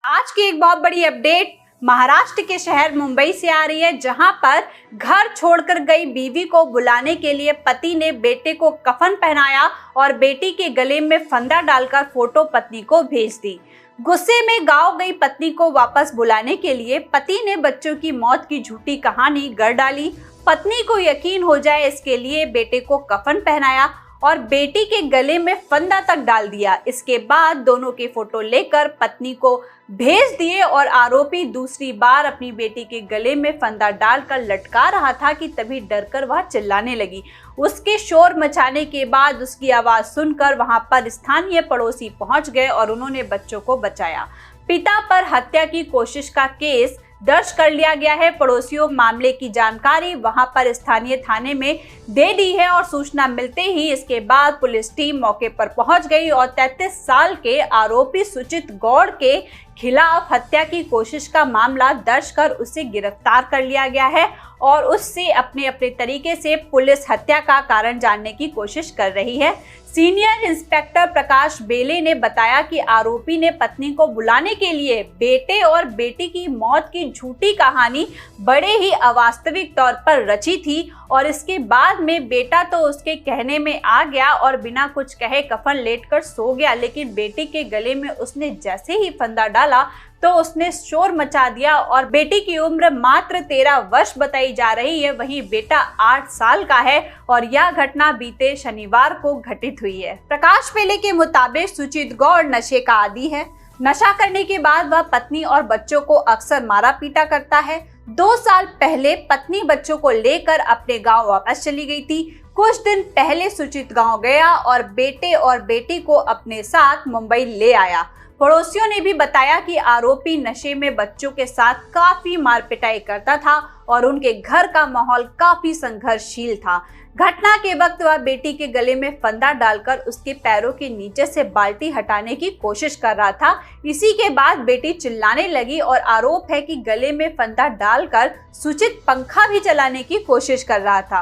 आज की एक बहुत बड़ी अपडेट महाराष्ट्र के शहर मुंबई से आ रही है, जहां पर घर छोड़कर गई बीवी को बुलाने के लिए पति ने बेटे को कफन पहनाया और बेटी के गले में फंदा डालकर फोटो पत्नी को भेज दी। गुस्से में गांव गई पत्नी को वापस बुलाने के लिए पति ने बच्चों की मौत की झूठी कहानी गढ़ डाली। पत्नी को यकीन हो जाए इसके लिए बेटे को कफन पहनाया और बेटी के गले में फंदा तक डाल दिया। इसके बाद दोनों के फोटो लेकर पत्नी को भेज दिए और आरोपी दूसरी बार अपनी बेटी के गले में फंदा डालकर लटका रहा था कि तभी डरकर वह चिल्लाने लगी। उसके शोर मचाने के बाद उसकी आवाज सुनकर वहां पर स्थानीय पड़ोसी पहुंच गए और उन्होंने बच्चों को बचाया। पिता पर हत्या की कोशिश का केस दर्ज कर लिया गया है। पड़ोसियों मामले की जानकारी वहां पर स्थानीय थाने में दे दी है और सूचना मिलते ही इसके बाद पुलिस टीम मौके पर पहुंच गई और 33 साल के आरोपी सुचित गौड़ के खिलाफ हत्या की कोशिश का मामला दर्ज कर उसे गिरफ्तार कर लिया गया है और उससे अपने तरीके से पुलिस हत्या का कारण जानने की कोशिश कर रही है। सीनियर इंस्पेक्टर प्रकाश बेले ने बताया कि आरोपी ने पत्नी को बुलाने के लिए बेटे और बेटी की मौत की झूठी कहानी बड़े ही अवास्तविक तौर पर रची थी और इसके बाद में बेटा तो उसके कहने में आ गया और बिना कुछ कहे कफन लेटकर सो गया, लेकिन बेटी के गले में उसने जैसे ही फंदा डाला तो उसने शोर मचा दिया और बेटी की उम्र मात्र 13 वर्ष बताई जा रही है, वहीं बेटा 8 साल का है और यह घटना बीते शनिवार को घटित हुई है। प्रकाश बेले के मुताबिक सुचित गौड़ नशे का आदी है। नशा करने के बाद वह पत्नी और बच्चों को अक्सर मारा पीटा करता है। 2 साल पहले पत्नी बच्चों को लेकर अपने गांव वापस चली गई थी। कुछ दिन पहले सुचित गांव गया और बेटे और बेटी को अपने साथ मुंबई ले आया। पड़ोसियों ने भी बताया कि आरोपी नशे में बच्चों के साथ काफी मार पिटाई करता था और उनके घर का माहौल काफी संघर्षशील था। घटना के वक्त वह बेटी के गले में फंदा डालकर उसके पैरों के नीचे से बाल्टी हटाने की कोशिश कर रहा था। इसी के बाद बेटी चिल्लाने लगी और आरोप है कि गले में फंदा डालकर सुचित पंखा भी चलाने की कोशिश कर रहा था।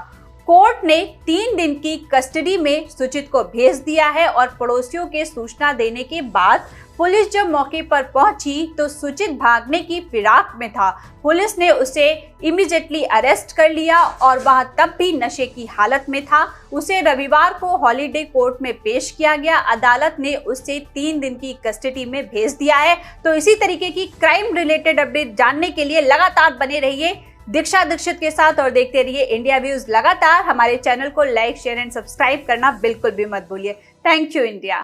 कोर्ट ने 3 दिन की कस्टडी में सुचित को भेज दिया है और पड़ोसियों के सूचना देने के बाद पुलिस जब मौके पर पहुंची तो सुचित भागने की फिराक में था। पुलिस ने उसे इमीडिएटली अरेस्ट कर लिया और वह तब भी नशे की हालत में था। उसे रविवार को हॉलीडे कोर्ट में पेश किया गया। अदालत ने उसे 3 दिन की कस्टडी में भेज दिया है। तो इसी तरीके की क्राइम रिलेटेड अपडेट जानने के लिए लगातार बने रहिए दीक्षा दीक्षित के साथ और देखते रहिए इंडिया व्यूज। लगातार हमारे चैनल को लाइक, शेयर एंड सब्सक्राइब करना बिल्कुल भी मत भूलिए। Thank you India.